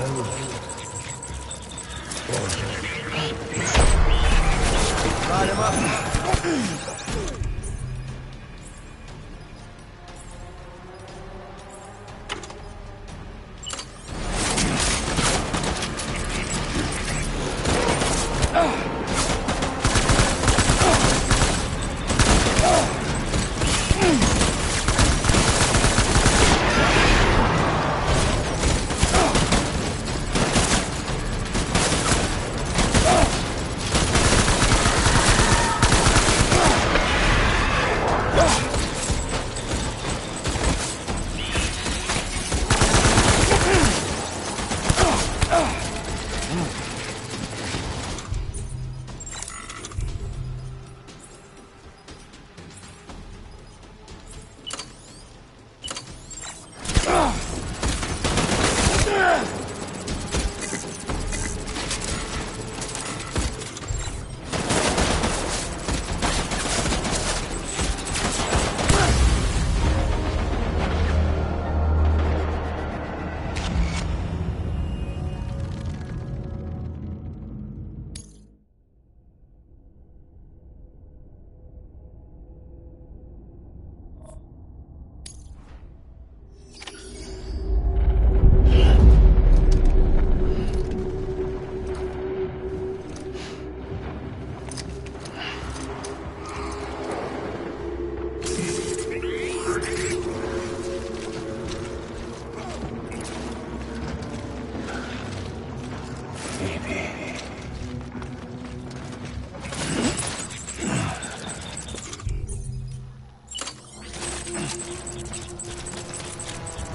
Light him up.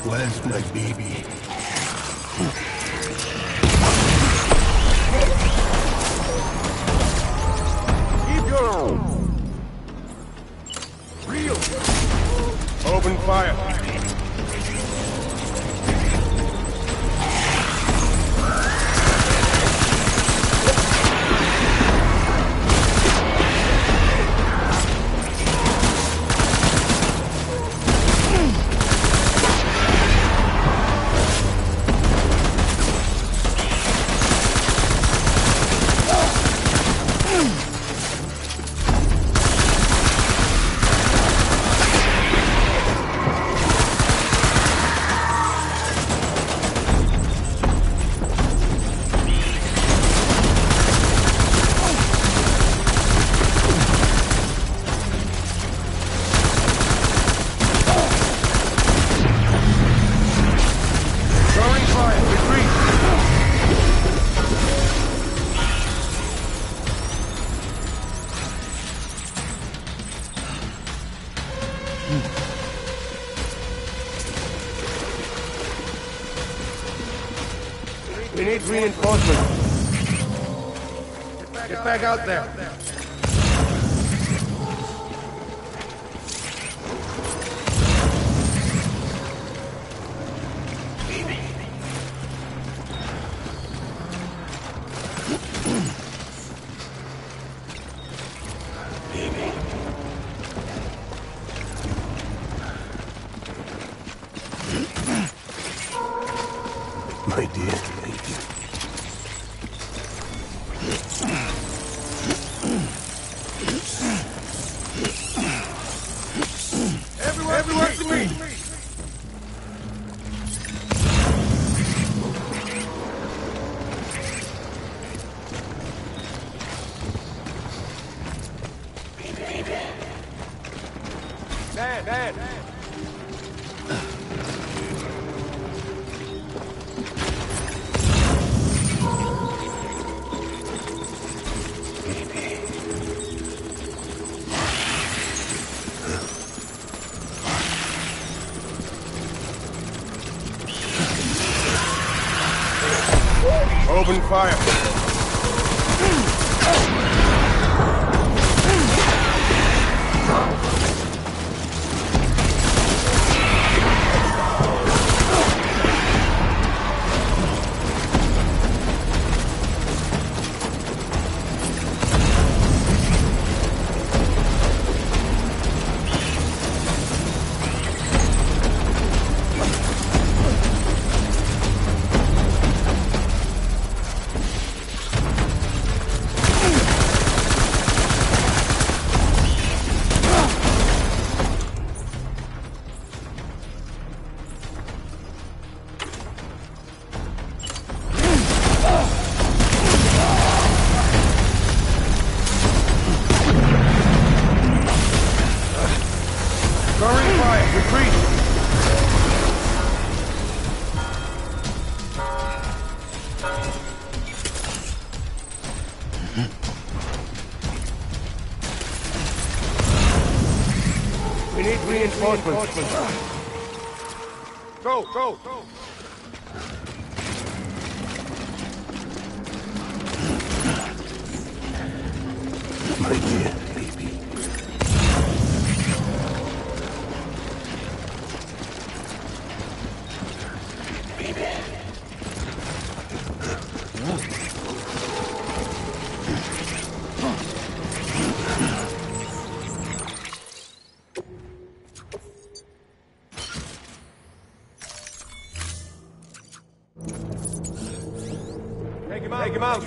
Where's my baby? Keep your own. Real. Open fire. We need reinforcements. Get back out there. My dear lady. Everyone to me! Man. Open fire. reinforcements. Go, go, go. My dear baby. Baby. Take him out. Take him out.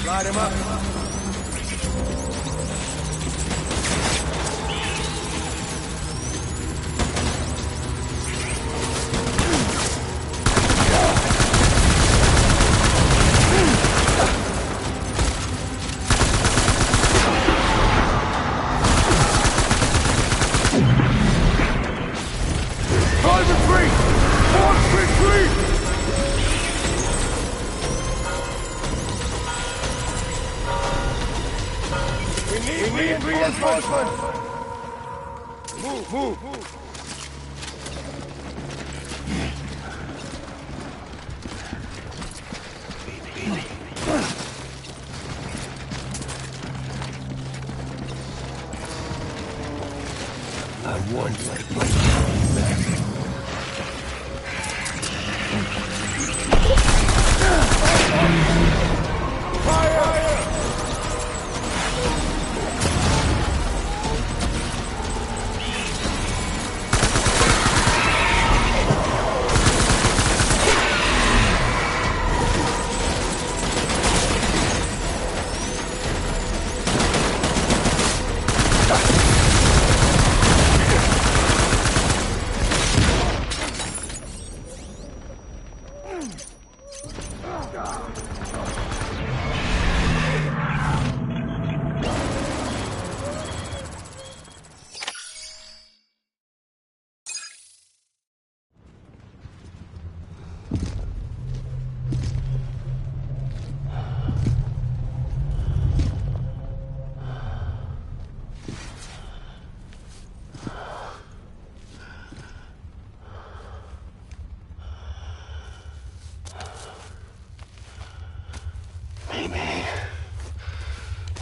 Light him up. We need reinforcements! Move, move, move! I want like my baby back.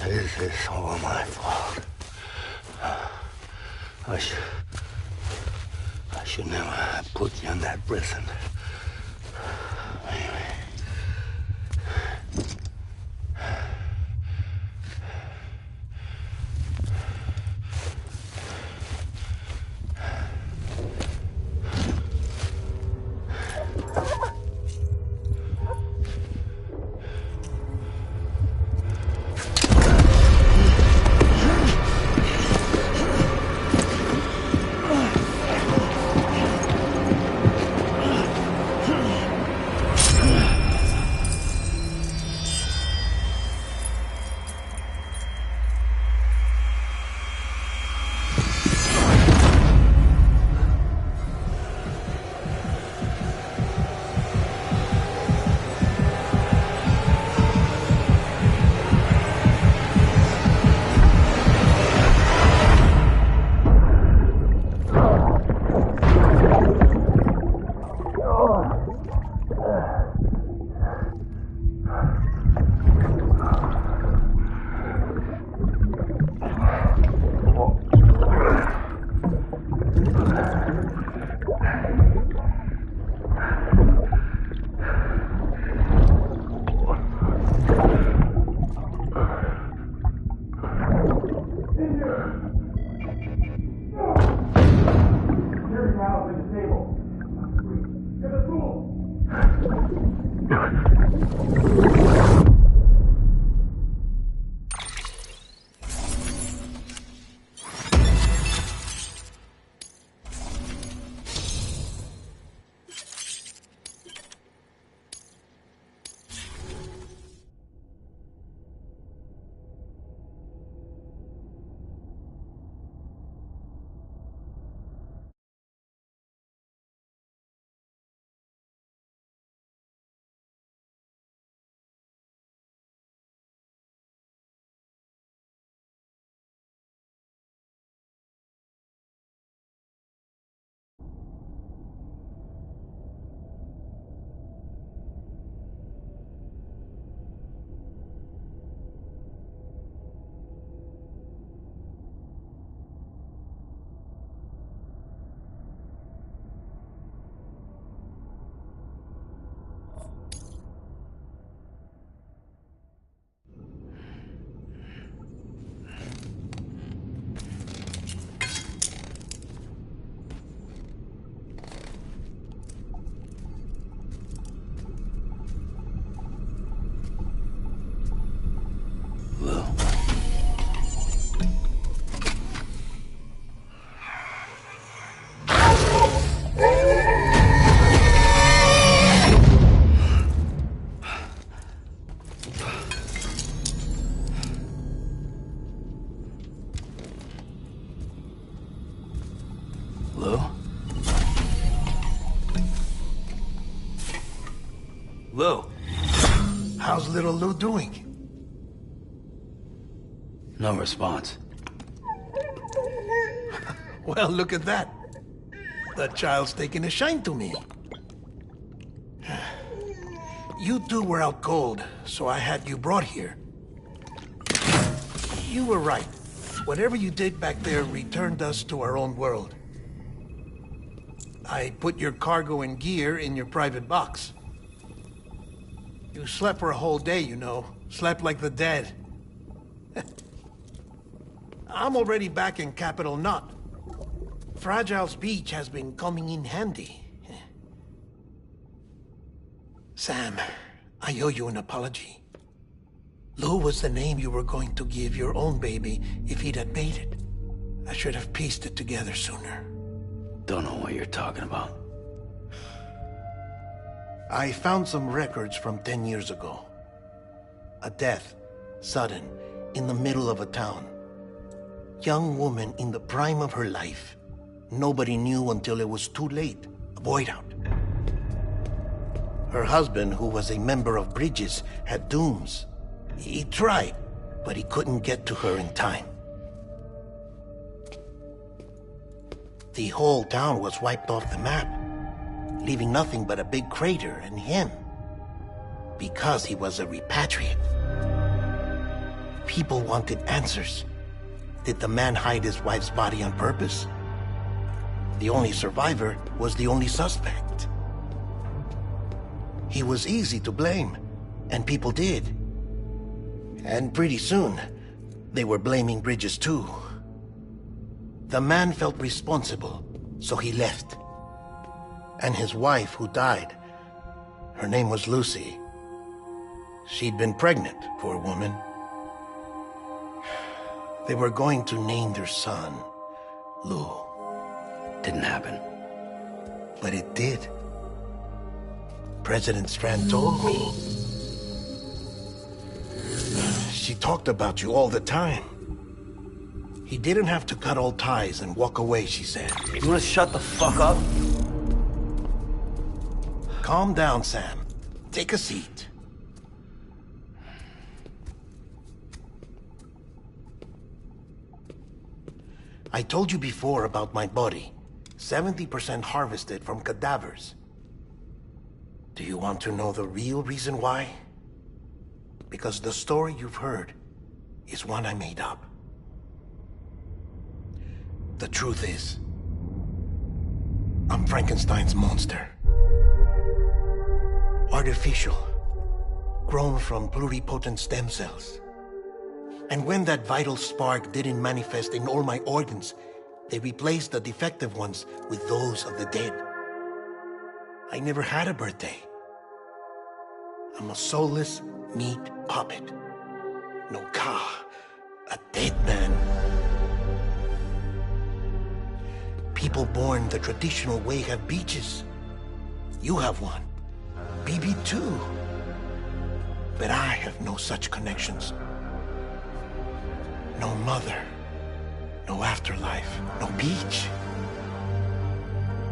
Maybe this is all my fault. I should never have put you in that prison. Maybe. Lou? Lou? How's little Lou doing? No response. Well, look at that. The child's taking a shine to me. You two were out cold, so I had you brought here. You were right. Whatever you did back there returned us to our own world. I put your cargo and gear in your private box. You slept for a whole day, you know. Slept like the dead. I'm already back in Capital Knot. Fragile's beach has been coming in handy. Sam, I owe you an apology. Lou was the name you were going to give your own baby if he'd had made it. I should have pieced it together sooner. Don't know what you're talking about. I found some records from 10 years ago. A death, sudden, in the middle of a town. Young woman in the prime of her life. Nobody knew until it was too late. A void out. Her husband, who was a member of Bridges, had dooms. He tried, but he couldn't get to her in time. The whole town was wiped off the map, leaving nothing but a big crater and him. Because he was a repatriate. People wanted answers. Did the man hide his wife's body on purpose? The only survivor was the only suspect. He was easy to blame, and people did. And pretty soon, they were blaming Bridges too. The man felt responsible, so he left. And his wife, who died, her name was Lucy. She'd been pregnant for a woman. They were going to name their son Lou. Didn't happen. But it did. President Strand told me. She talked about you all the time. He didn't have to cut all ties and walk away, she said. You wanna shut the fuck up? Calm down, Sam. Take a seat. I told you before about my body. 70% harvested from cadavers. Do you want to know the real reason why? Because the story you've heard is one I made up. The truth is, I'm Frankenstein's monster. Artificial, grown from pluripotent stem cells. And when that vital spark didn't manifest in all my organs, they replaced the defective ones with those of the dead. I never had a birthday. I'm a soulless meat puppet. No car, a dead man. People born the traditional way have beaches. You have one. BB too. But I have no such connections. No mother. No afterlife. No beach.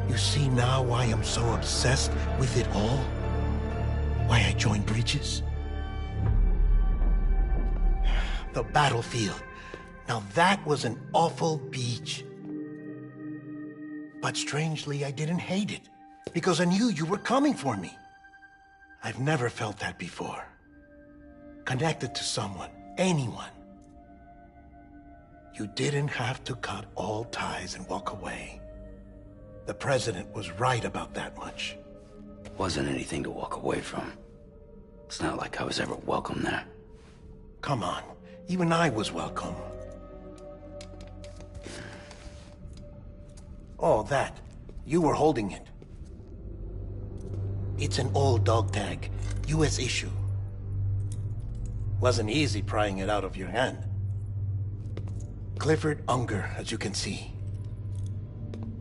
You see now why I'm so obsessed with it all? Why I joined Bridges? The battlefield. Now that was an awful beach. But strangely, I didn't hate it. Because I knew you were coming for me. I've never felt that before. Connected to someone, anyone. You didn't have to cut all ties and walk away. The president was right about that much. Wasn't anything to walk away from. It's not like I was ever welcome there. Come on, even I was welcome. Oh, that. You were holding it. It's an old dog tag, US issue. Wasn't easy prying it out of your hand. Clifford Unger, as you can see.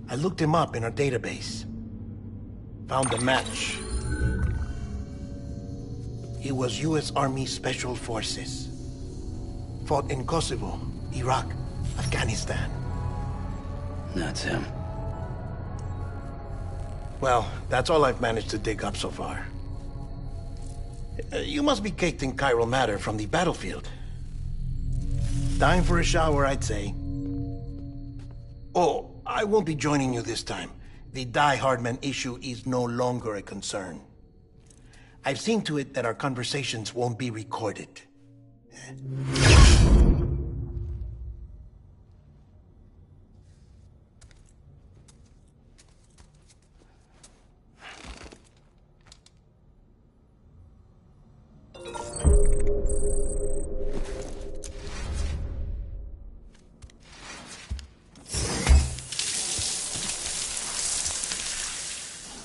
I looked him up in our database. Found a match. He was US Army Special Forces. Fought in Kosovo, Iraq, Afghanistan. That's him. Well, that's all I've managed to dig up so far. You must be caked in chiral matter from the battlefield. Time for a shower, I'd say. Oh, I won't be joining you this time. The Die Hardman issue is no longer a concern. I've seen to it that our conversations won't be recorded.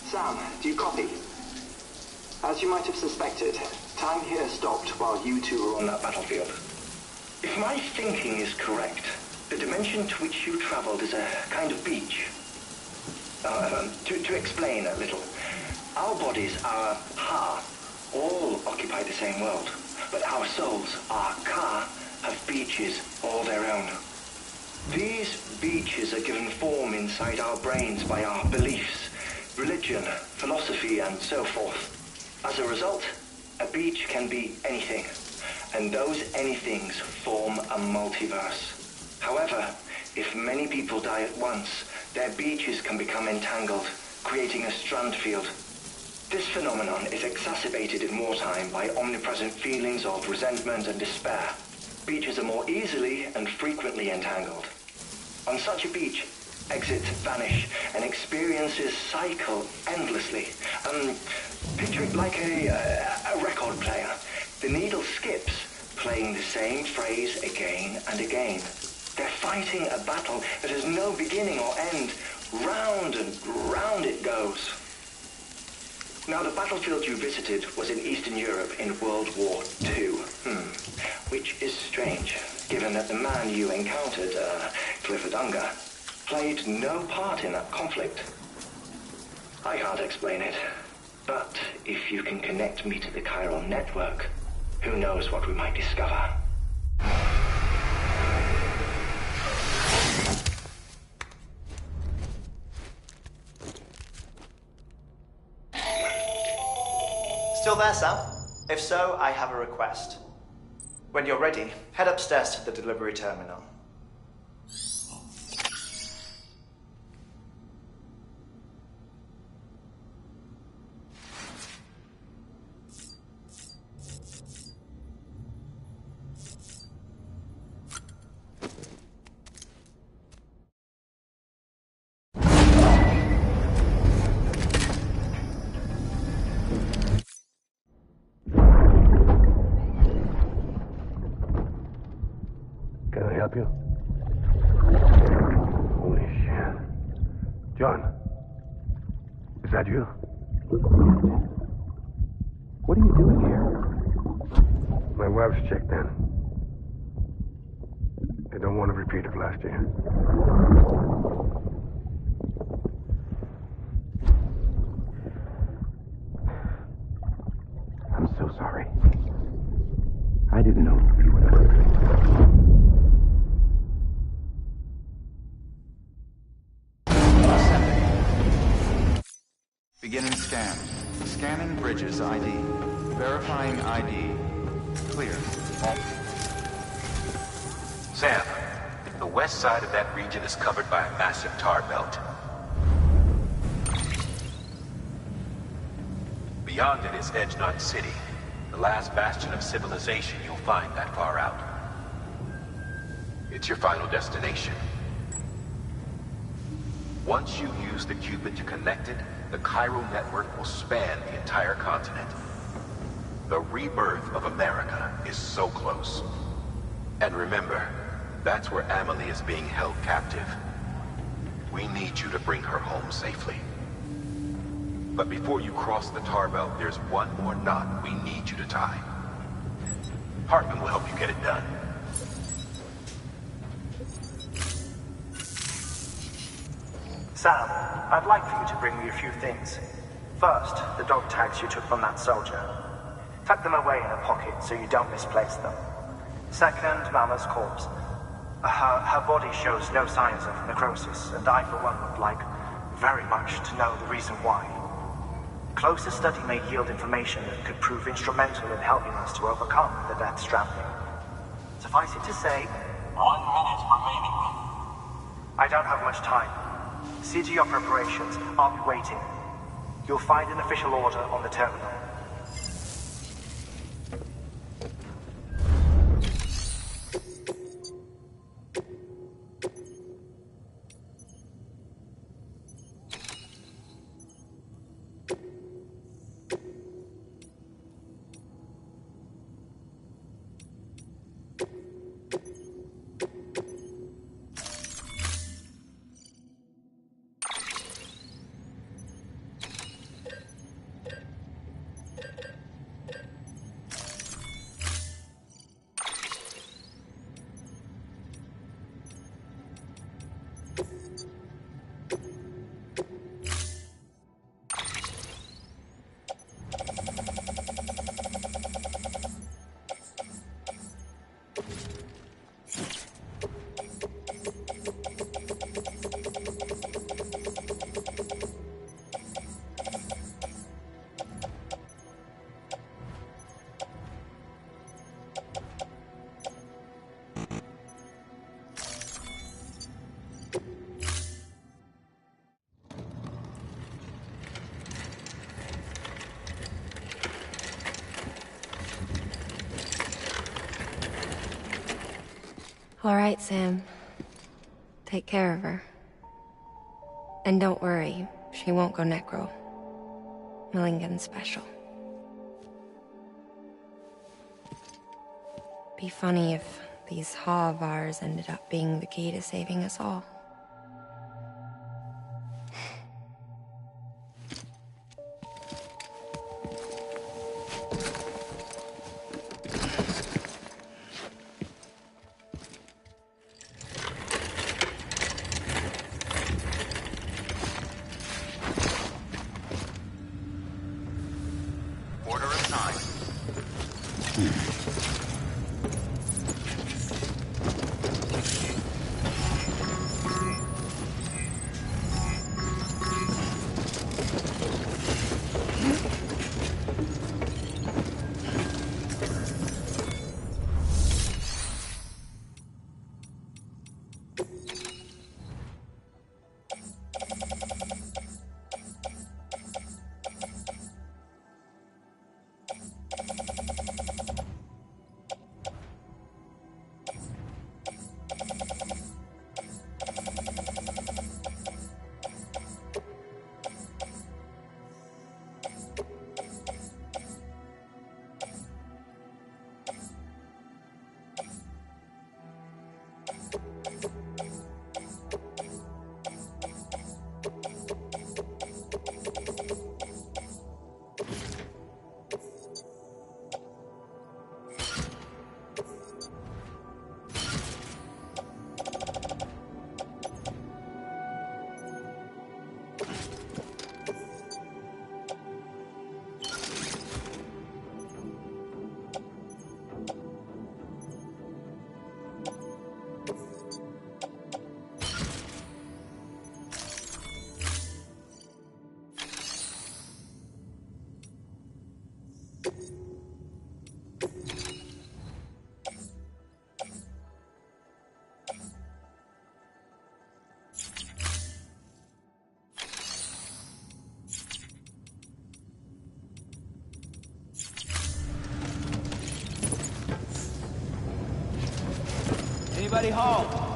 Sam, do you copy? As you might have suspected, time here stopped while you two were on that battlefield. If my thinking is correct, the dimension to which you traveled is a kind of beach. To explain a little, our bodies, our Ha, all occupy the same world, but our souls, our Ka, have beaches all their own. These beaches are given form inside our brains by our beliefs, religion, philosophy, and so forth. As a result, a beach can be anything, and those anythings form a multiverse. However, if many people die at once, their beaches can become entangled, creating a strand field. This phenomenon is exacerbated in wartime by omnipresent feelings of resentment and despair. Beaches are more easily and frequently entangled. On such a beach, exits vanish and experiences cycle endlessly. Picture it like a record player. The needle skips, playing the same phrase again and again. They're fighting a battle that has no beginning or end. Round and round it goes. Now, the battlefield you visited was in Eastern Europe in World War II. Which is strange, given that the man you encountered, Clifford Unger, played no part in that conflict. I can't explain it, but if you can connect me to the chiral network, who knows what we might discover. Still there, Sam? If so, I have a request. When you're ready, head upstairs to the delivery terminal. Can I help you? Holy shit. John, is that you? What are you doing here? My wife's checked in. I don't want to repeat of last year. I'm so sorry. I didn't know you were the Beginning scan. Scanning bridges ID. Verifying ID. Clear. Sam, the west side of that region is covered by a massive tar belt. Beyond it is Edge Knot City, the last bastion of civilization you'll find that far out. It's your final destination. Once you use the Cupid to connect it, the chiral network will span the entire continent. The rebirth of America is so close. And remember, that's where Amelie is being held captive. We need you to bring her home safely. But before you cross the tar belt, there's one more knot we need you to tie. Hartman will help you get it done. Sam, I'd like for you to bring me a few things. First, the dog tags you took from that soldier. Tuck them away in a pocket so you don't misplace them. Second, Mama's corpse. Her body shows no signs of necrosis, and I, for one, would like very much to know the reason why. Closer study may yield information that could prove instrumental in helping us to overcome the Death Stranding. Suffice it to say, 1 minute remaining. I don't have much time. See to your preparations. I'll be waiting. You'll find an official order on the terminal. All right, Sam. Take care of her. And don't worry, she won't go necro. Millingen's special. Be funny if these Ha of ours ended up being the key to saving us all. Anybody home?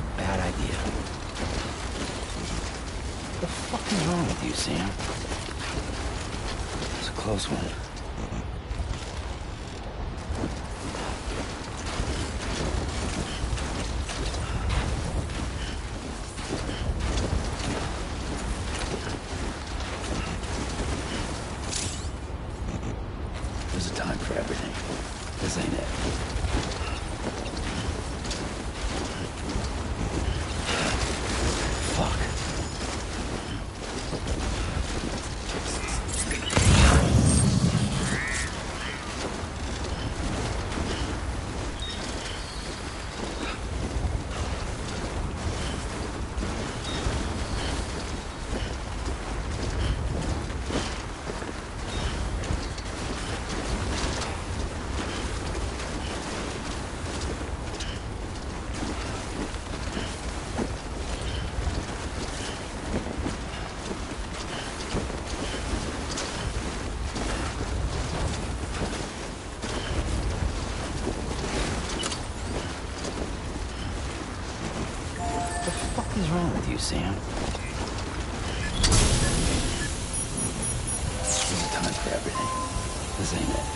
a bad idea. What the fuck is wrong with you, Sam? It's a close one. There's a time for everything. This ain't it. What is wrong with you, Sam? There's a time for everything. This ain't it.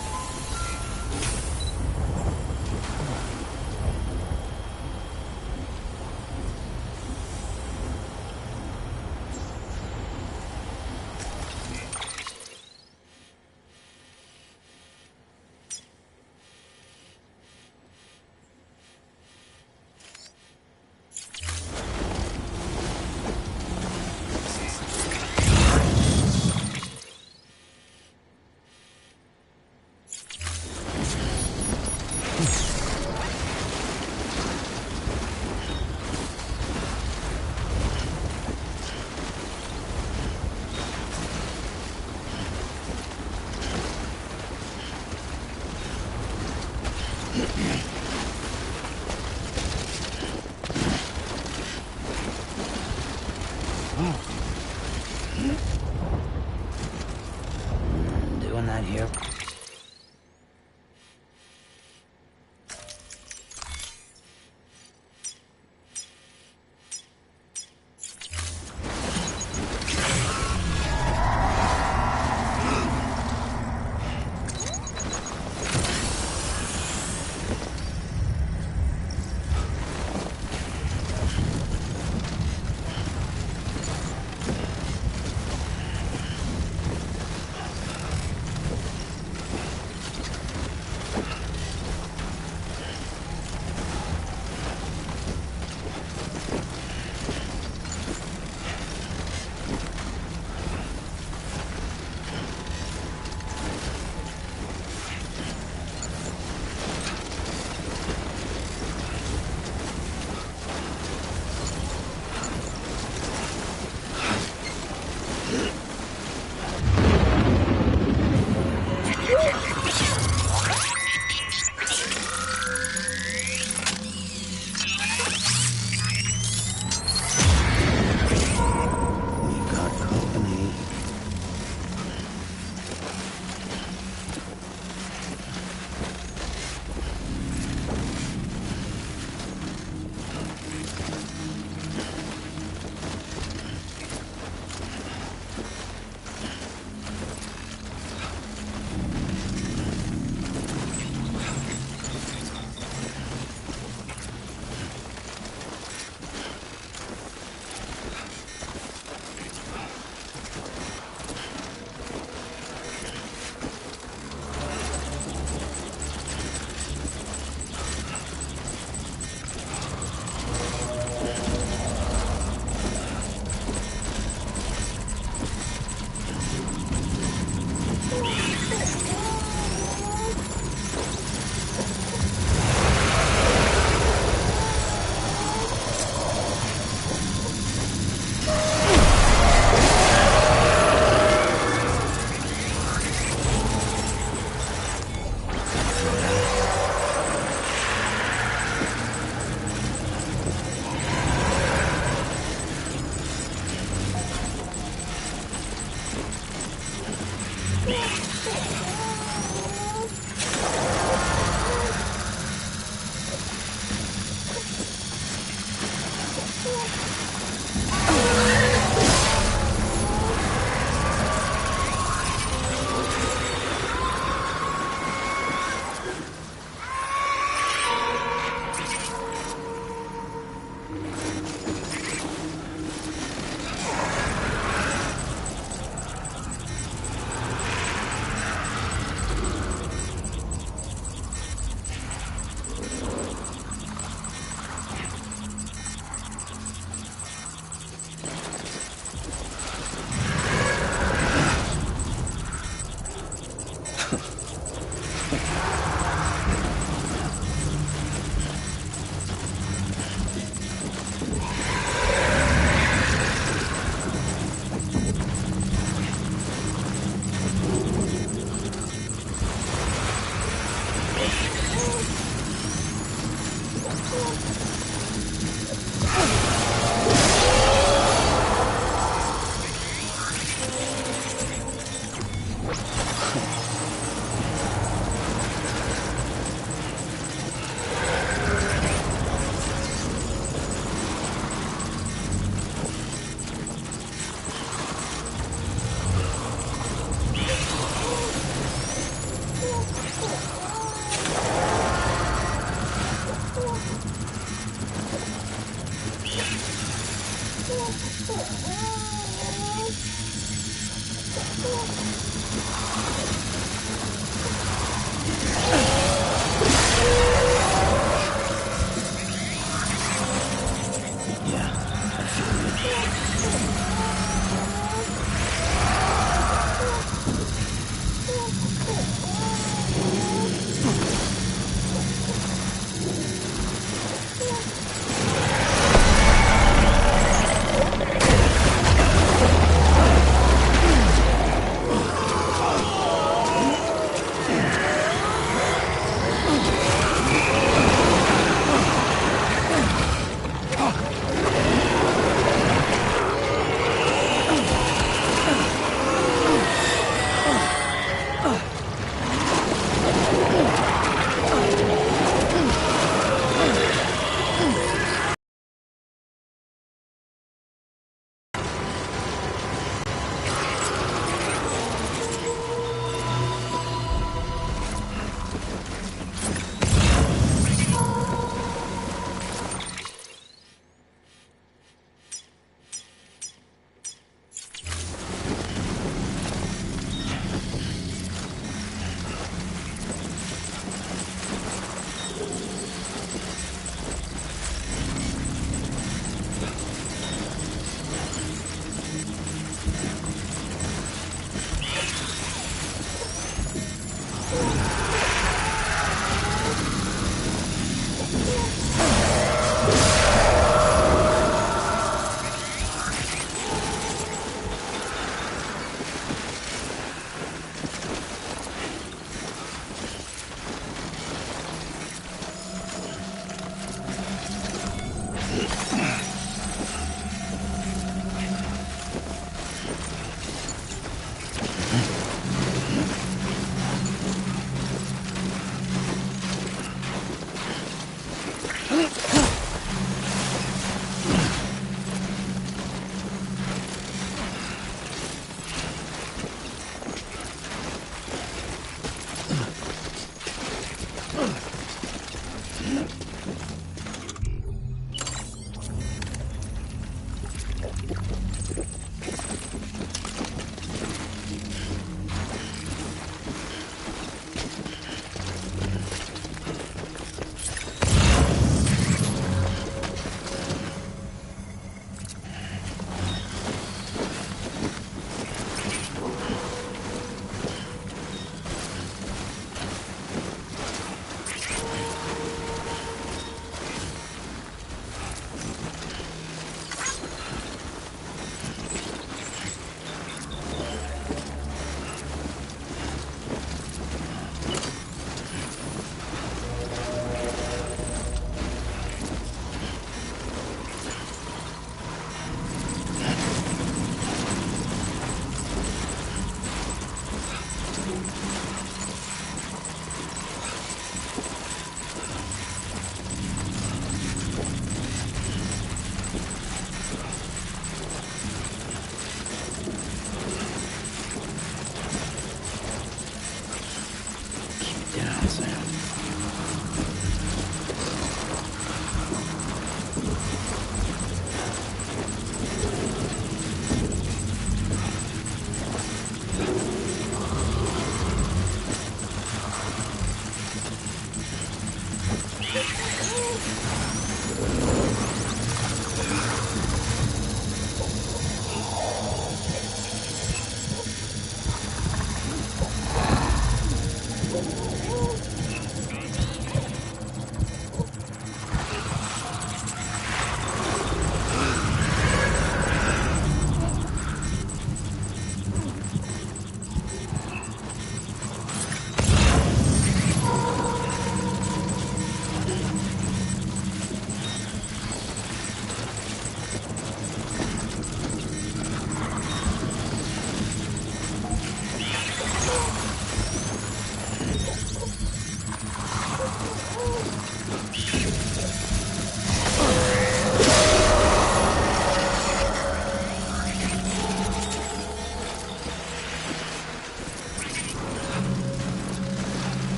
Doing that here.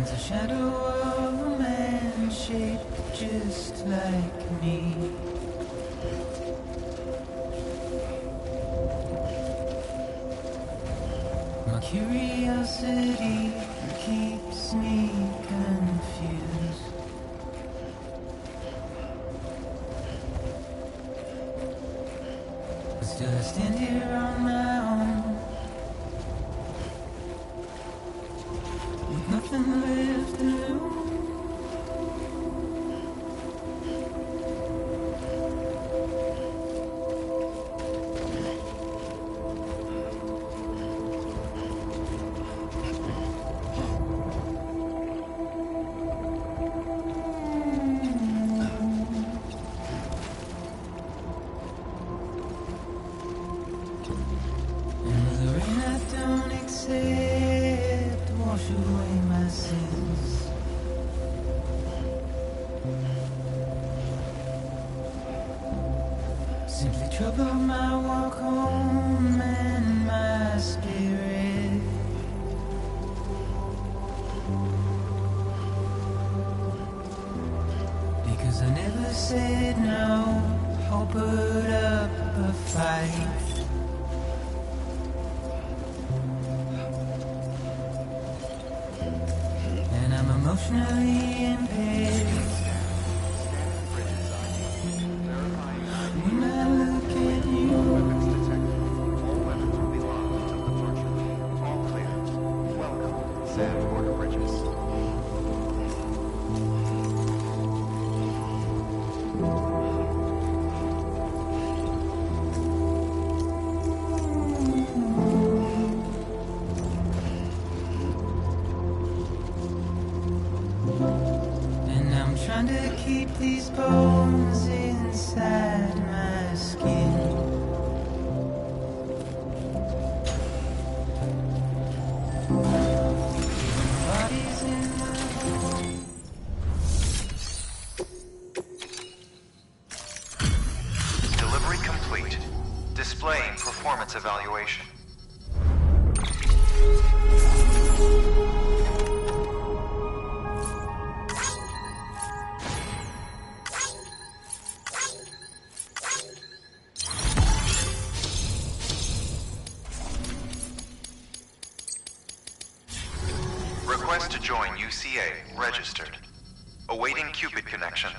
stands a shadow of a man shaped just like me. My curiosity keeps me confused. But still I stand here on my own, with nothing left to lose. Simply trouble my walk home and my spirit. Because I never said no, or put up a fight. And I'm emotionally impaired. Trying to keep these bones inside my skin. Bodies in the hole. Delivery complete. Displaying performance evaluation. Request to join UCA. Registered. Awaiting Cupid connection.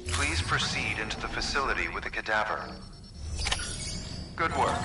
Please proceed into the facility with the cadaver. Good work.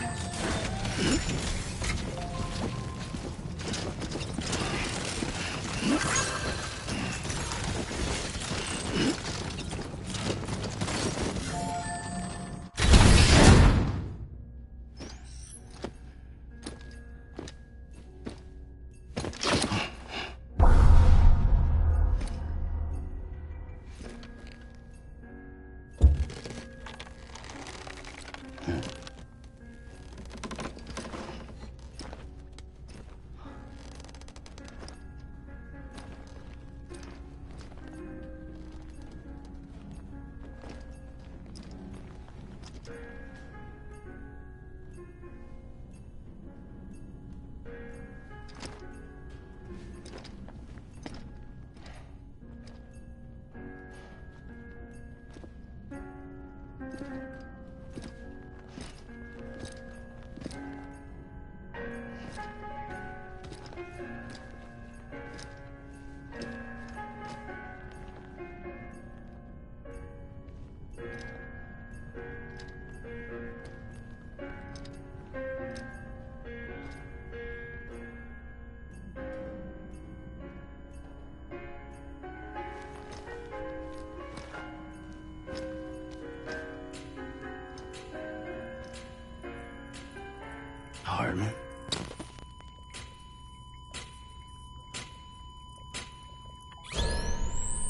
Hardman?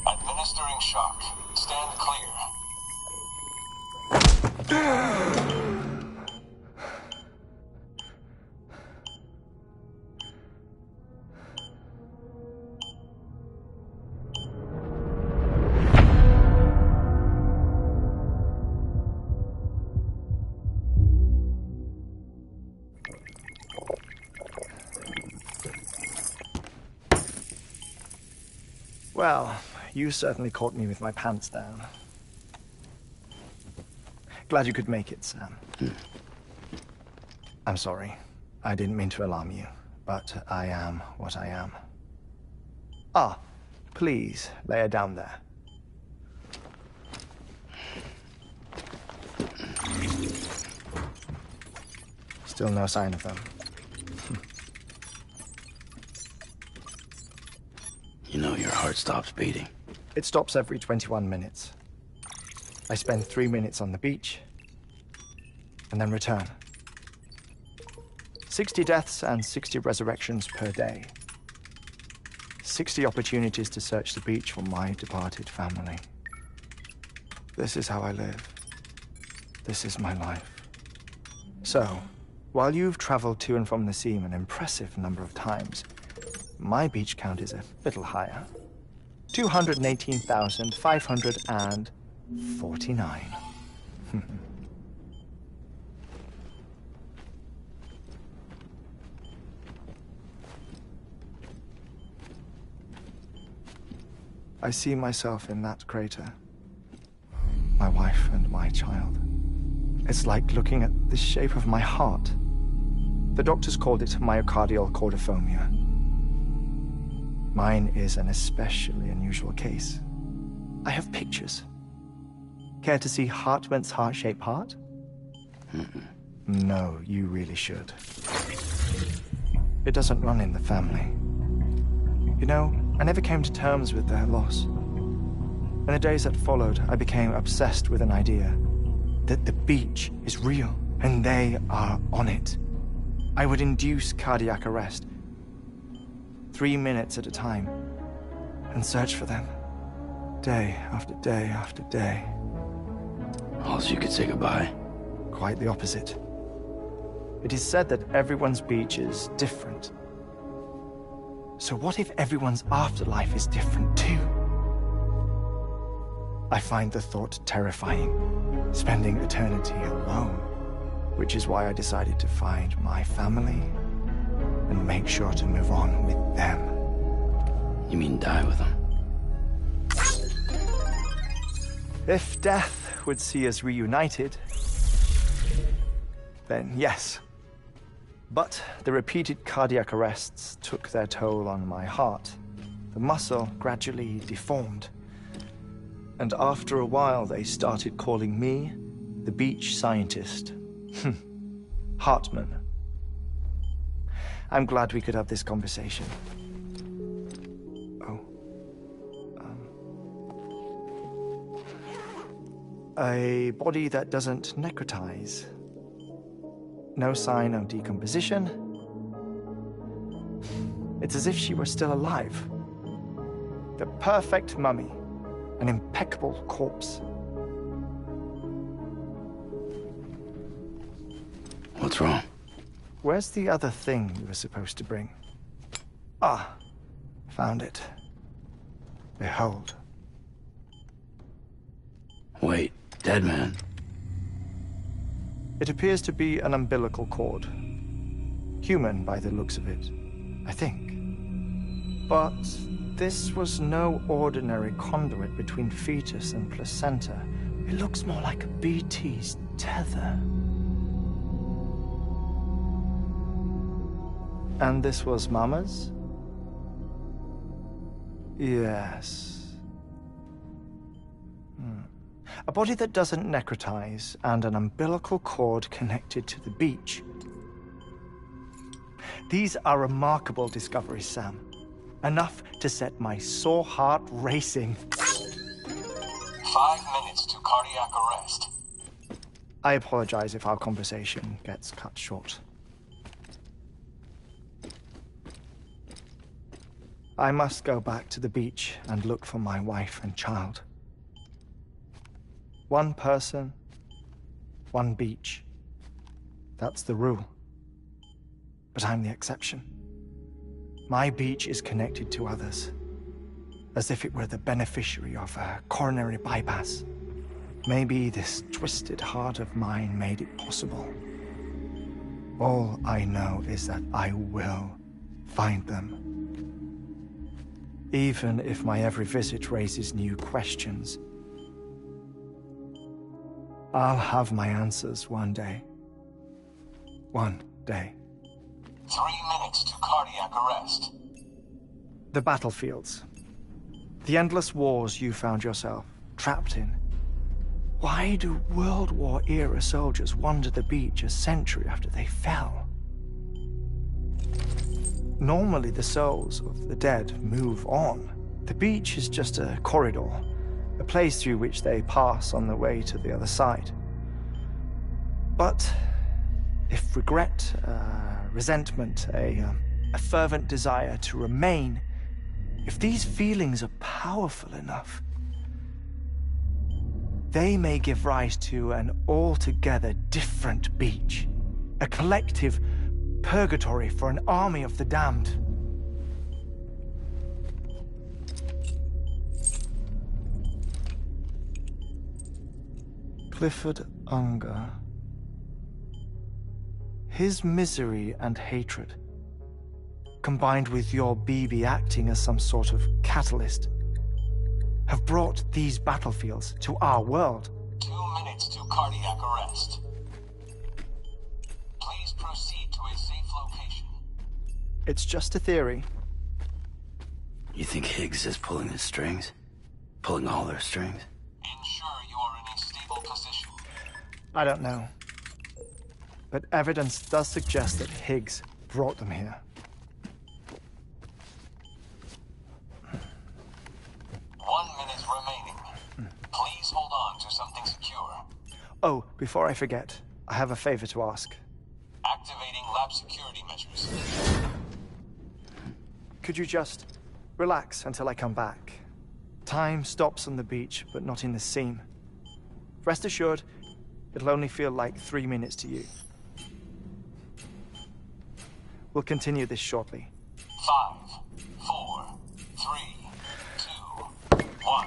Administering shock. Stand clear. Well, you certainly caught me with my pants down. Glad you could make it, Sam. I'm sorry. I didn't mean to alarm you, but I am what I am. Ah, please, lay her down there. Still no sign of them. You know your heart stops beating. It stops every 21 minutes. I spend 3 minutes on the beach, and then return. 60 deaths and 60 resurrections per day. 60 opportunities to search the beach for my departed family. This is how I live. This is my life. So, while you've traveled to and from the scene an impressive number of times, my beach count is a little higher. 218,549. I see myself in that crater. My wife and my child. It's like looking at the shape of my heart. The doctors called it myocardial cordiformia. Mine is an especially unusual case. I have pictures. Care to see Hartman's heart-shaped heart? No, you really should. It doesn't run in the family. You know, I never came to terms with their loss. In the days that followed, I became obsessed with an idea that the beach is real, and they are on it. I would induce cardiac arrest, 3 minutes at a time, and search for them, day after day after day. Also, you could say goodbye. Quite the opposite. It is said that everyone's beach is different. So what if everyone's afterlife is different too? I find the thought terrifying, spending eternity alone, which is why I decided to find my family and make sure to move on with them. You mean die with them? If death would see us reunited, then yes. But the repeated cardiac arrests took their toll on my heart. The muscle gradually deformed. And after a while, they started calling me the beach scientist. Hartman. I'm glad we could have this conversation. Oh. A body that doesn't necrotize. No sign of decomposition. It's as if she were still alive. The perfect mummy. An impeccable corpse. What's wrong? Where's the other thing you were supposed to bring? Ah, found it. Behold. Wait, dead man? It appears to be an umbilical cord. Human by the looks of it, I think. But this was no ordinary conduit between fetus and placenta. It looks more like a BT's tether. And this was Mama's? Yes. A body that doesn't necrotize and an umbilical cord connected to the beach. These are remarkable discoveries, Sam. Enough to set my sore heart racing. 5 minutes to cardiac arrest. I apologize if our conversation gets cut short. I must go back to the beach and look for my wife and child. One person, one beach. That's the rule. But I'm the exception. My beach is connected to others, as if it were the beneficiary of a coronary bypass. Maybe this twisted heart of mine made it possible. All I know is that I will find them. Even if my every visit raises new questions. I'll have my answers one day. One day. 3 minutes to cardiac arrest. The battlefields. The endless wars you found yourself trapped in. Why do World War-era soldiers wander the beach a century after they fell? Normally the souls of the dead move on. The beach is just a corridor, a place through which they pass on the way to the other side. But if regret, resentment, a fervent desire to remain, if these feelings are powerful enough, they may give rise to an altogether different beach, a collective purgatory for an army of the damned. Clifford Unger. His misery and hatred, combined with your BB acting as some sort of catalyst, have brought these battlefields to our world. 2 minutes to cardiac arrest. Please proceed to a safe location. It's just a theory. You think Higgs is pulling his strings? Pulling all their strings? Ensure you are in a stable position. I don't know. But evidence does suggest that Higgs brought them here. 1 minute remaining. Please hold on to something secure. Oh, before I forget, I have a favor to ask. Activating lab security measures. Could you just relax until I come back? Time stops on the beach, but not in the seam. Rest assured, it'll only feel like 3 minutes to you. We'll continue this shortly. 5, 4, 3, 2, 1.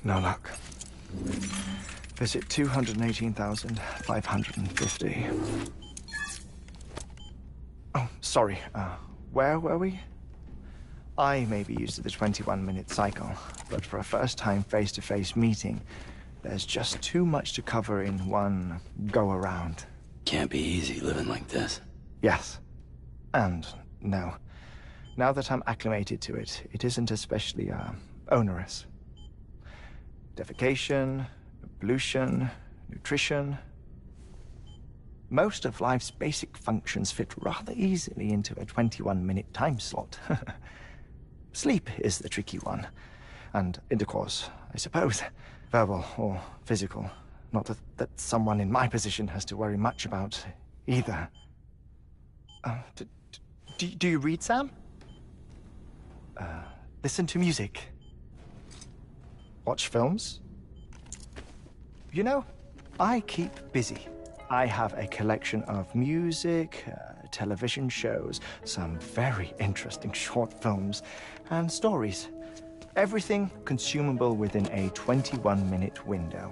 No luck. Visit 218,550. Oh, sorry. Where were we? I may be used to the 21-minute cycle, but for a first-time face-to-face meeting, there's just too much to cover in one go-around. Can't be easy living like this. Yes. And no. Now that I'm acclimated to it, it isn't especially, onerous. Defecation, ablution, nutrition. Most of life's basic functions fit rather easily into a 21-minute time slot. Sleep is the tricky one. And intercourse, I suppose. Verbal or physical. Not that someone in my position has to worry much about either. Do you read, Sam? Listen to music. Watch films. You know, I keep busy. I have a collection of music, television shows, some very interesting short films, and stories. Everything consumable within a 21-minute window.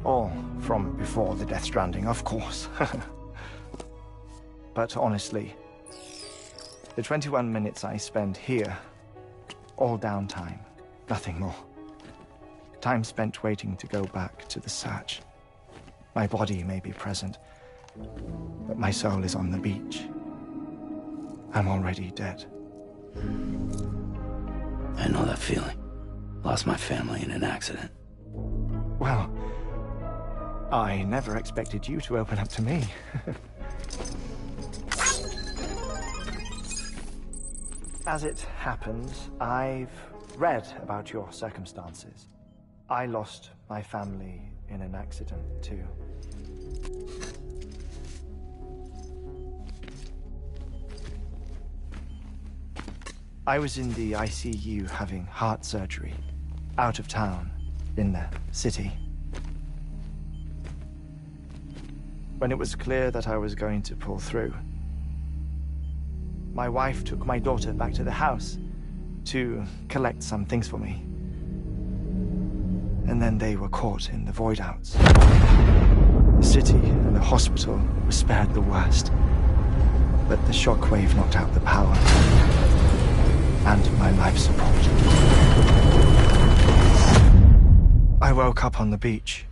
All from before the Death Stranding, of course. But honestly, the 21 minutes I spend here, all downtime, nothing more. Time spent waiting to go back to the search. My body may be present, but my soul is on the beach. I'm already dead. I know that feeling. Lost my family in an accident. Well, I never expected you to open up to me. As it happens, I've read about your circumstances. I lost my family in an accident, too. I was in the ICU having heart surgery, out of town, in the city. When it was clear that I was going to pull through, my wife took my daughter back to the house to collect some things for me. And then they were caught in the void outs. The city and the hospital were spared the worst, but the shockwave knocked out the power and my life support. I woke up on the beach.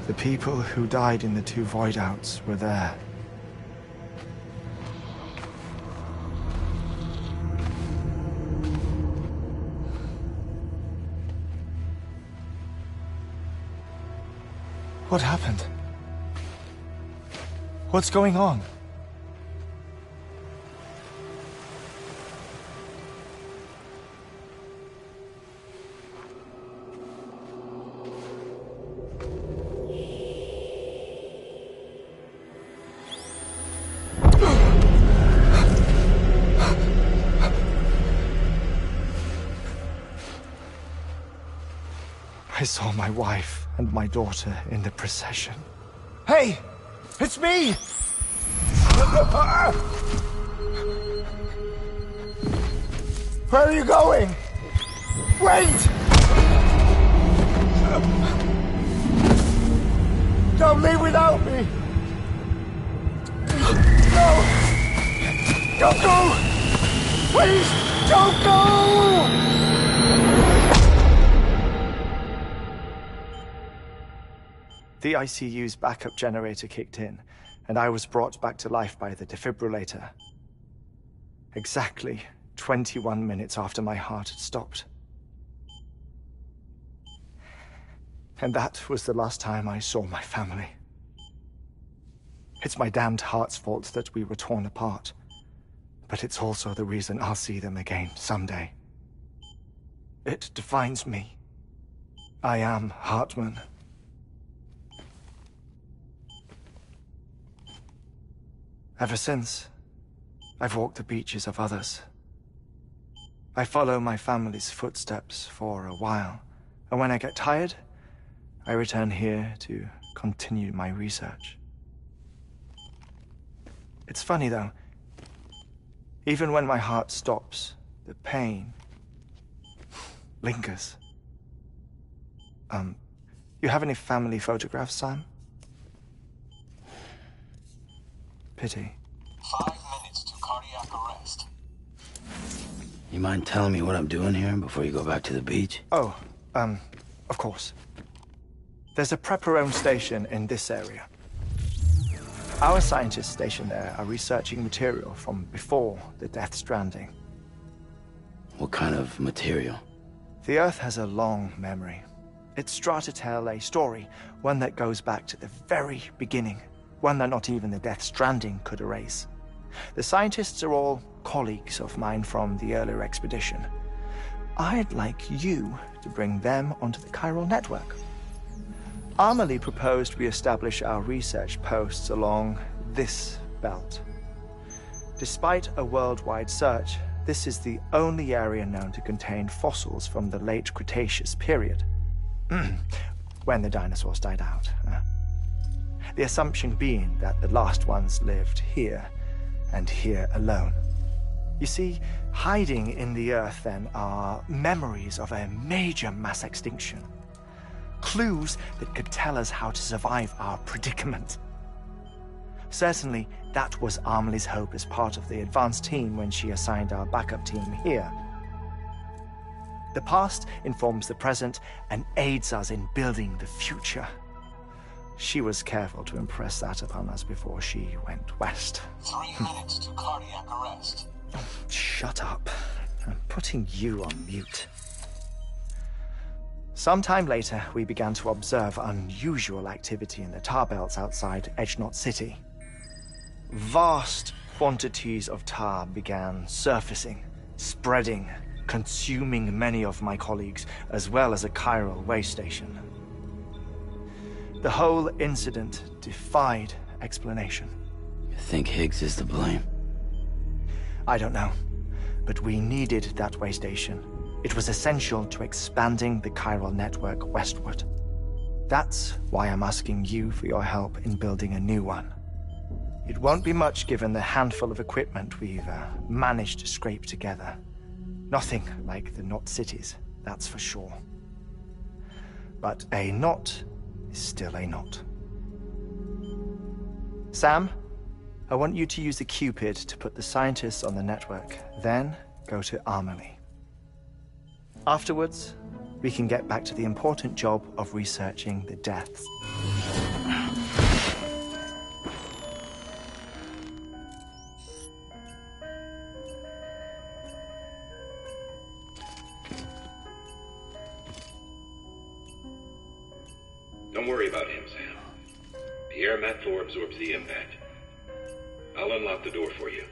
The people who died in the two void outs were there. What happened? What's going on? I saw my wife and my daughter in the procession. Hey! It's me! Where are you going? Wait! Don't leave without me! No! Don't go! Please, don't go! The ICU's backup generator kicked in, and I was brought back to life by the defibrillator. Exactly 21 minutes after my heart had stopped. And that was the last time I saw my family. It's my damned heart's fault that we were torn apart, but it's also the reason I'll see them again someday. It defines me. I am Hartman. Ever since, I've walked the beaches of others, I follow my family's footsteps for a while, and when I get tired, I return here to continue my research. It's funny, though. Even when my heart stops, the pain lingers. You have any family photographs, Sam? Pity. 5 minutes to cardiac arrest. You mind telling me what I'm doing here before you go back to the beach? Oh, of course. There's a Prepperone station in this area. Our scientists stationed there are researching material from before the Death Stranding. What kind of material? The Earth has a long memory. It's trying to tell a story, one that goes back to the very beginning, one that not even the Death Stranding could erase. The scientists are all colleagues of mine from the earlier expedition. I'd like you to bring them onto the chiral network. Amelie proposed we establish our research posts along this belt. Despite a worldwide search, this is the only area known to contain fossils from the late Cretaceous period. When the dinosaurs died out. The assumption being that the last ones lived here, and here alone. You see, hiding in the Earth, then, are memories of a major mass extinction. Clues that could tell us how to survive our predicament. Certainly, that was Amelie's hope as part of the advanced team when she assigned our backup team here. The past informs the present and aids us in building the future. She was careful to impress that upon us before she went west. 3 minutes to cardiac arrest. Shut up. I'm putting you on mute. Sometime later, we began to observe unusual activity in the tar belts outside Edgenot City. Vast quantities of tar began surfacing, spreading, consuming many of my colleagues, as well as a chiral way station. The whole incident defied explanation. You think Higgs is to blame? I don't know, but we needed that way station. It was essential to expanding the chiral network westward. That's why I'm asking you for your help in building a new one. It won't be much given the handful of equipment we've managed to scrape together. Nothing like the Knot cities, that's for sure. But a knot is still a knot. Sam, I want you to use the Cupid to put the scientists on the network, then go to Amelie. Afterwards, we can get back to the important job of researching the deaths. Don't worry about him, Sam. The air mat floor absorbs the impact. I'll unlock the door for you.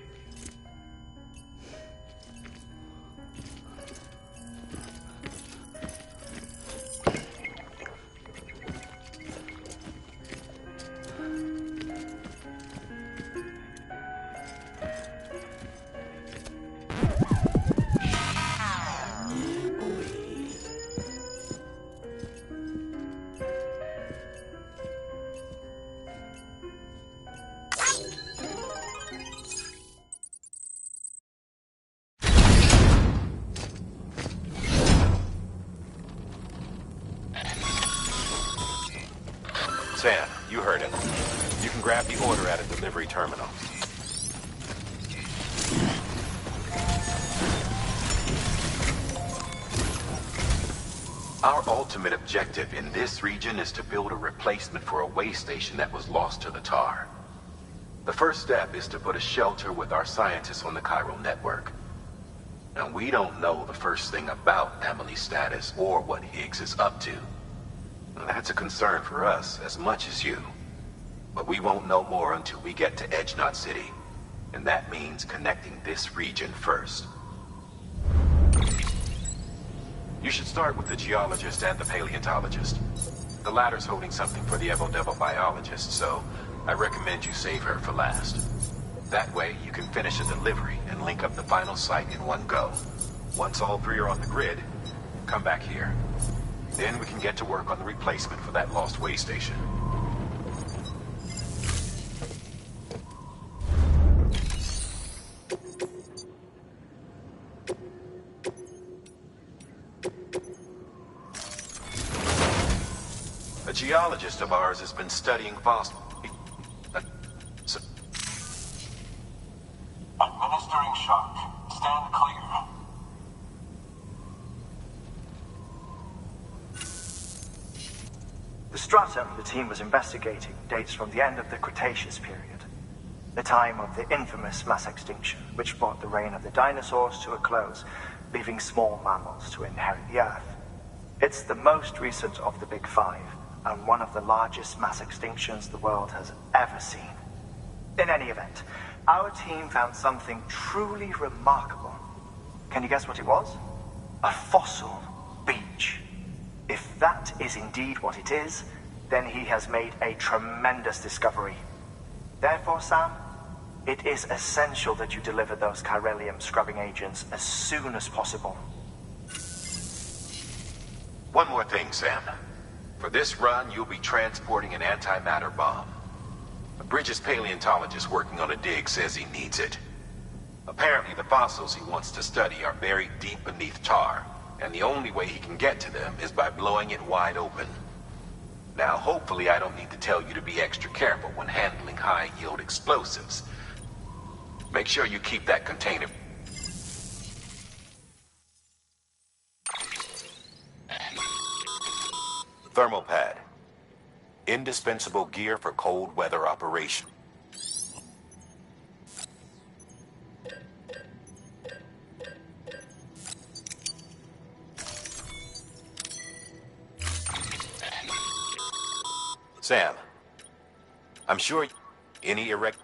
Sam, you heard him. You can grab the order at a delivery terminal. Our ultimate objective in this region is to build a replacement for a way station that was lost to the tar. The first step is to put a shelter with our scientists on the chiral network. Now, we don't know the first thing about Amelie's status or what Higgs is up to. That's a concern for us as much as you. But we won't know more until we get to Edgenot City. And that means connecting this region first. You should start with the geologist and the paleontologist. The latter's holding something for the Evo-Devil biologist, so I recommend you save her for last. That way, you can finish a delivery and link up the final site in one go. Once all three are on the grid, come back here. Then we can get to work on the replacement for that lost way station. A geologist of ours has been studying fossils. Administering shock. Stand clear. The stratum the team was investigating dates from the end of the Cretaceous period, the time of the infamous mass extinction, which brought the reign of the dinosaurs to a close, leaving small mammals to inherit the Earth. It's the most recent of the Big Five, and one of the largest mass extinctions the world has ever seen. In any event, our team found something truly remarkable. Can you guess what it was? A fossil beach. If that is indeed what it is, then he has made a tremendous discovery. Therefore, Sam, it is essential that you deliver those chiralium scrubbing agents as soon as possible. One more thing, Sam. For this run, you'll be transporting an antimatter bomb. A Bridges paleontologist working on a dig says he needs it. Apparently, the fossils he wants to study are buried deep beneath tar, and the only way he can get to them is by blowing it wide open. Now, hopefully I don't need to tell you to be extra careful when handling high-yield explosives. Make sure you keep that container. Thermal pad. Indispensable gear for cold weather operation. Sam, I'm sure any erect...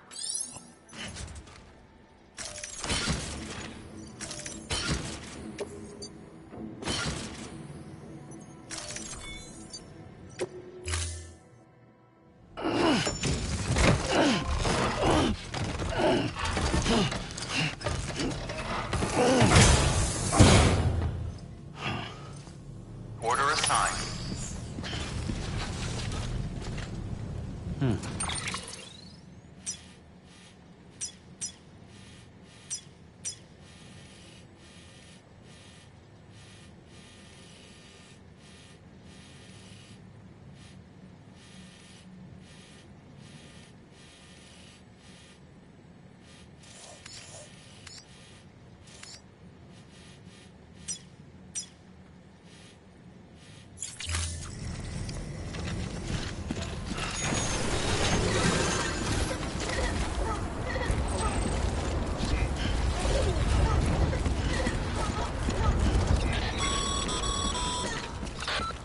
Order assigned.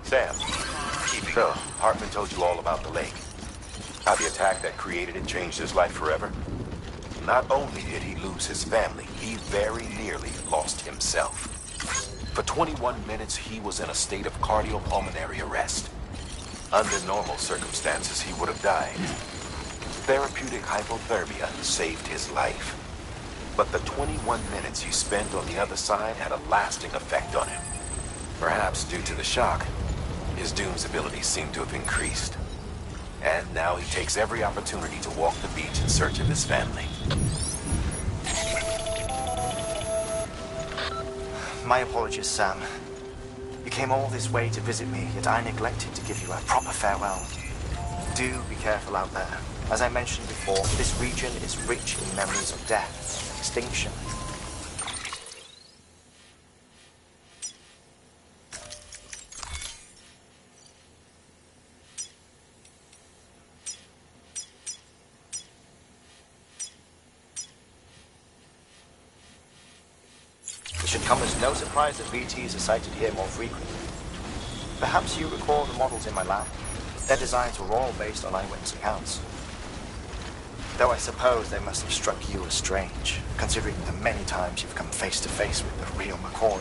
Sam, so, Hartman told you all about the lake. How the attack that created it changed his life forever? Not only did he lose his family, he very nearly lost himself. For 21 minutes, he was in a state of cardiopulmonary arrest. Under normal circumstances, he would have died. Therapeutic hypothermia saved his life. But the 21 minutes he spent on the other side had a lasting effect on him. Perhaps due to the shock, his Doom's abilities seem to have increased. And now he takes every opportunity to walk the beach in search of his family. My apologies, Sam. You came all this way to visit me, yet I neglected to give you a proper farewell. Do be careful out there. As I mentioned before, this region is rich in memories of death, extinction. It should come as no surprise that VTs are sighted here more frequently. Perhaps you recall the models in my lab. Their designs were all based on eyewitness accounts. Though I suppose they must have struck you as strange, considering the many times you've come face to face with the real McCoy.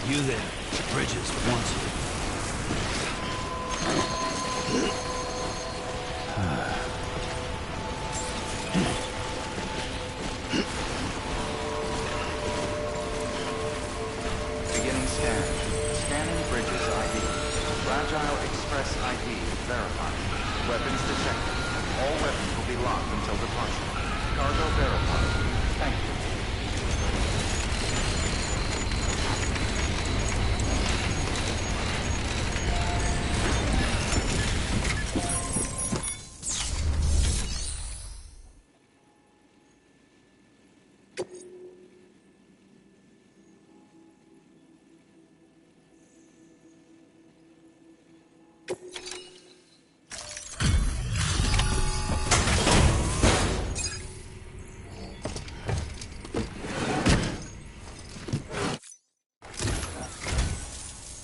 You there, Bridges wants you. Beginning scan. Scanning Bridges ID. Fragile Express ID verified. Weapons detected. All weapons will be locked until departure. Cargo verified. Thank you.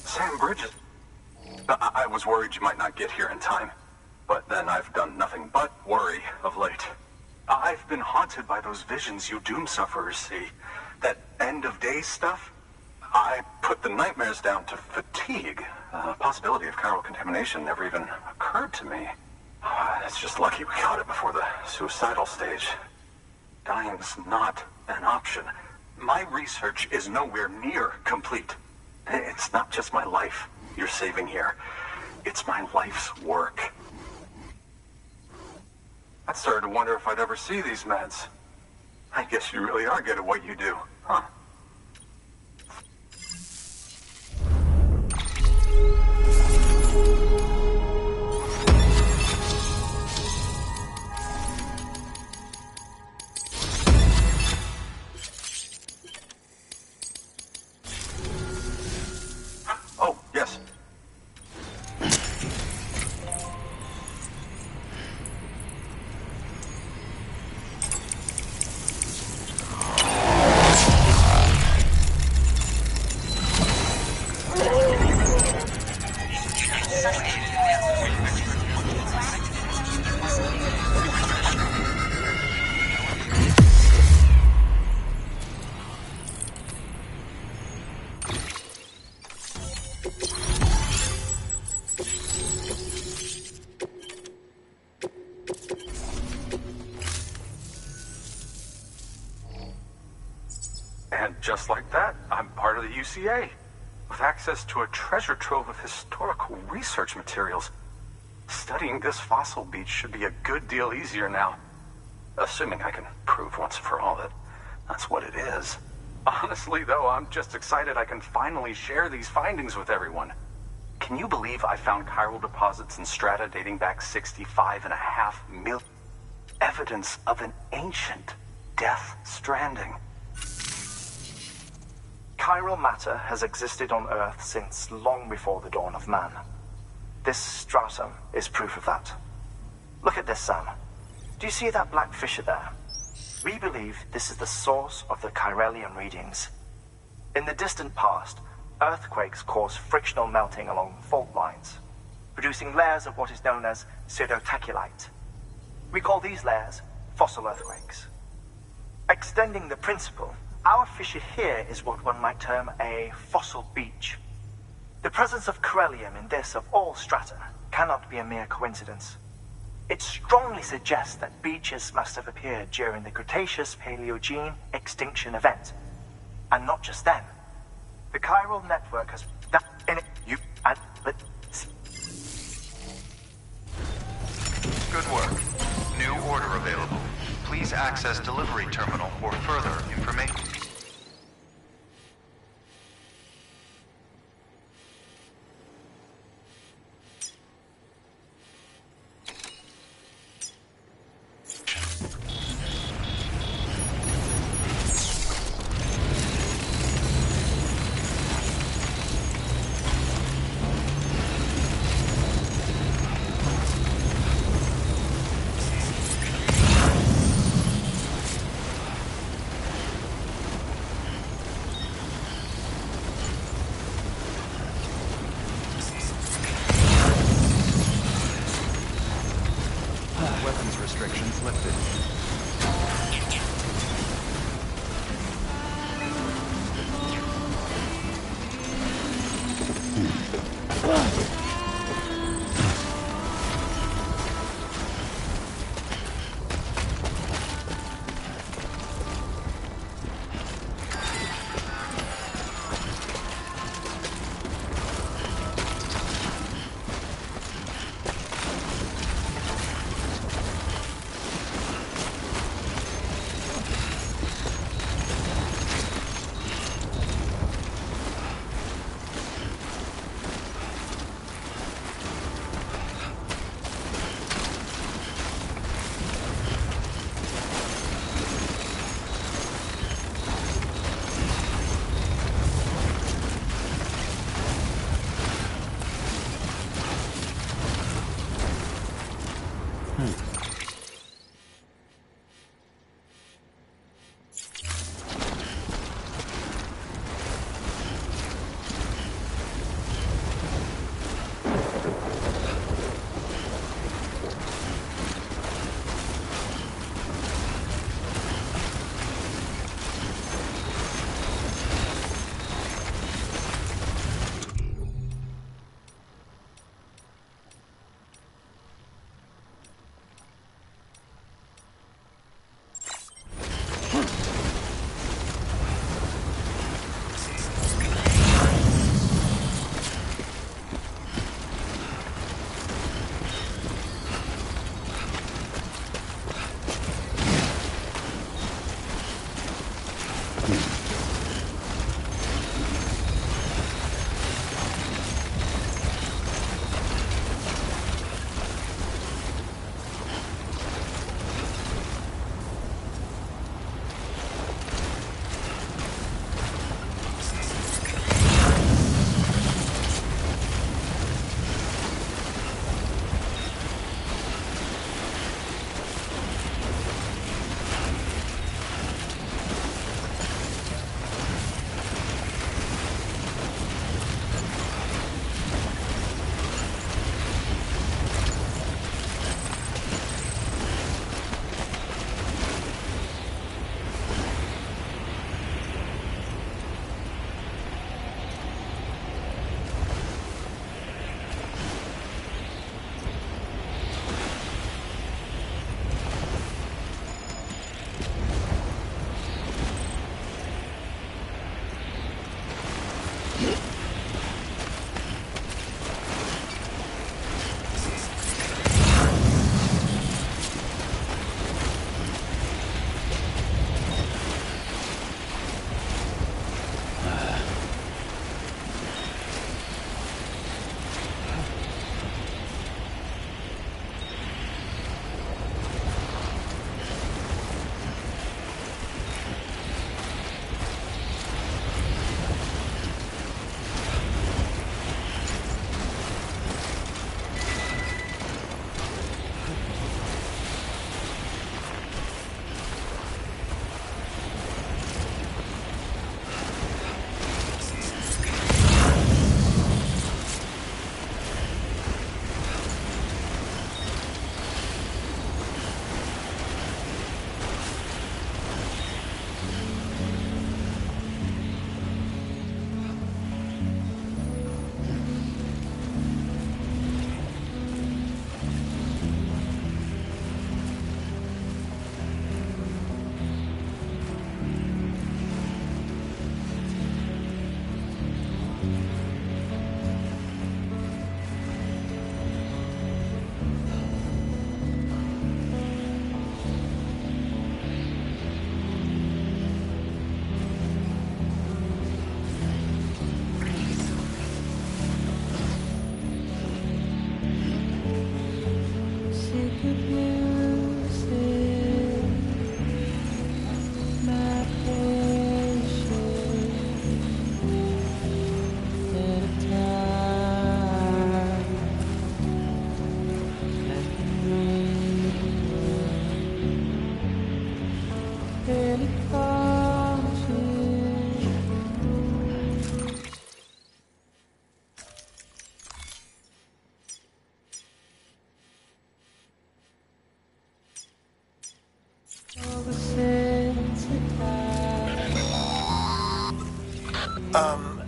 Sam Bridges. I was worried you might not get here in time, but then I've done nothing but worry of late. I've been haunted by those visions you doom sufferers see. That end-of-day stuff. I put the nightmares down to fatigue. The possibility of chiral contamination never even occurred to me. It's just lucky we got it before the suicidal stage. Dying's not an option. My research is nowhere near complete. It's not just my life you're saving here. It's my life's work. I started to wonder if I'd ever see these meds. I guess you really are good at what you do, huh? Oh, yes. And just like that, I'm part of the UCA, with access to a treasure trove of historical research materials. Studying this fossil beach should be a good deal easier now. Assuming I can prove once and for all that that's that's what it is. Honestly, though, I'm just excited I can finally share these findings with everyone. Can you believe I found chiral deposits in strata dating back 65.5 million? Evidence of an ancient Death Stranding. Chiral matter has existed on Earth since long before the dawn of man. This stratum is proof of that. Look at this, Sam. Do you see that black fissure there? We believe this is the source of the chiralium readings. In the distant past, earthquakes caused frictional melting along fault lines, producing layers of what is known as pseudotachylite. We call these layers fossil earthquakes. Extending the principle, our fissure here is what one might term a fossil beach. The presence of chiralium in this of all strata cannot be a mere coincidence. It strongly suggests that beaches must have appeared during the Cretaceous-Paleogene extinction event. And not just then. The chiral network has... Good work. New order available. Please access delivery terminal for further information.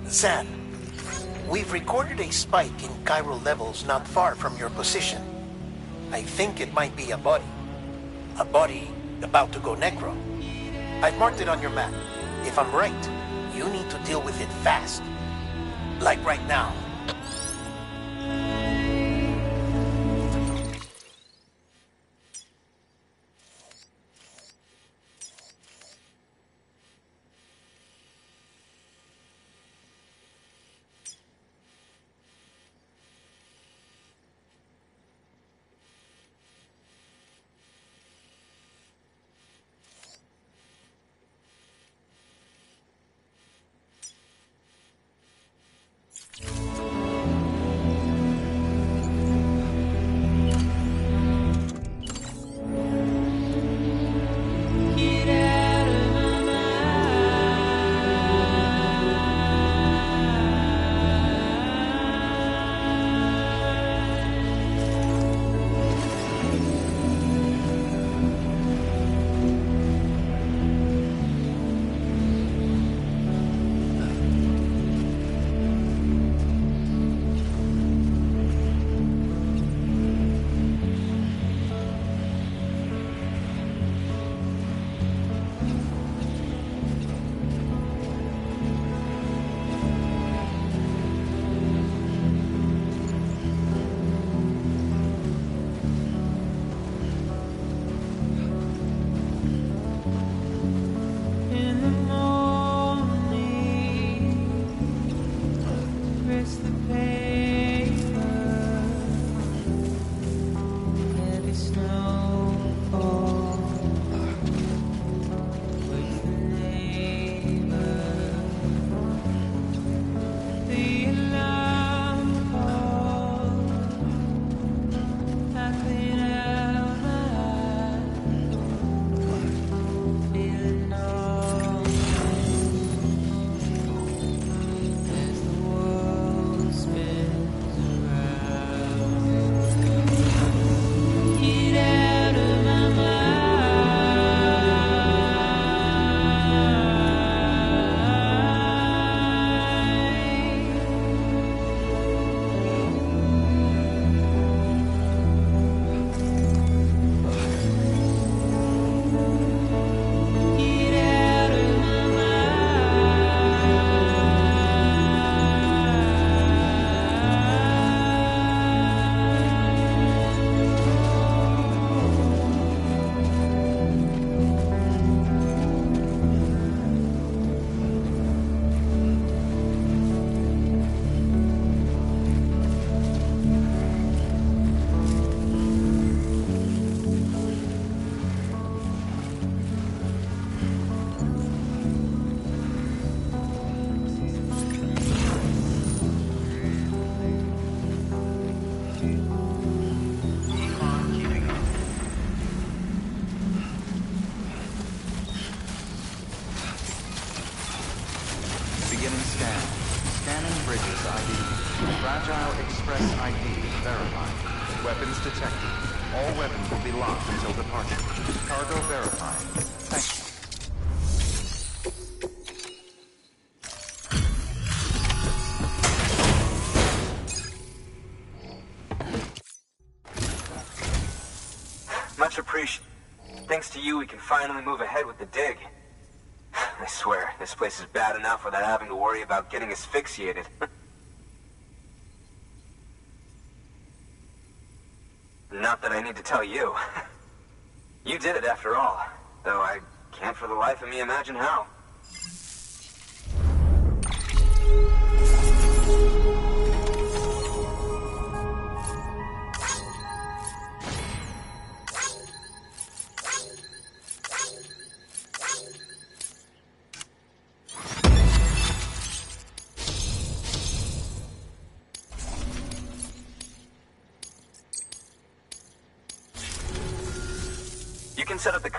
Sam, we've recorded a spike in chiral levels not far from your position. I think it might be a body. A body about to go necro. I've marked it on your map. If I'm right, you need to deal with it fast. Like right now. Fragile Express ID verified. Weapons detected. All weapons will be locked until departure. Cargo verified. Thank you. Much appreciated. Thanks to you, we can finally move ahead with the dig. I swear, this place is bad enough without having to worry about getting asphyxiated. Not that I need to tell you. You did it after all, though I can't for the life of me imagine how. You can set up the...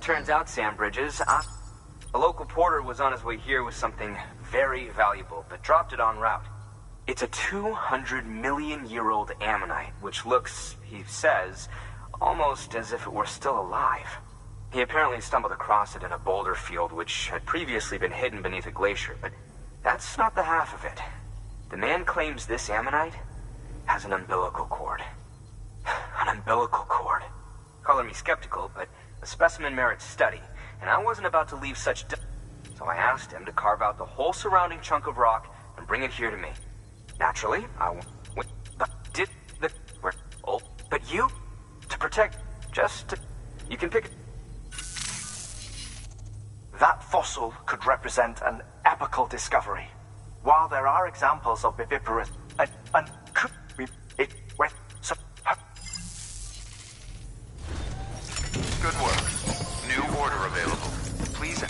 turns out, Sam Bridges, a local porter was on his way here with something very valuable, but dropped it en route. It's a 200-million-year-old ammonite, which looks, he says, almost as if it were still alive. He apparently stumbled across it in a boulder field which had previously been hidden beneath a glacier, but that's not the half of it. The man claims this ammonite has an umbilical cord. An umbilical cord. Color me skeptical, but the specimen merits study, and I wasn't about to leave such so I asked him to carve out the whole surrounding chunk of rock and bring it here to me. Naturally, but you, to protect, you can pick. That fossil could represent an epical discovery. While there are examples of viviparous, and could be it with Good work. New order available. Please.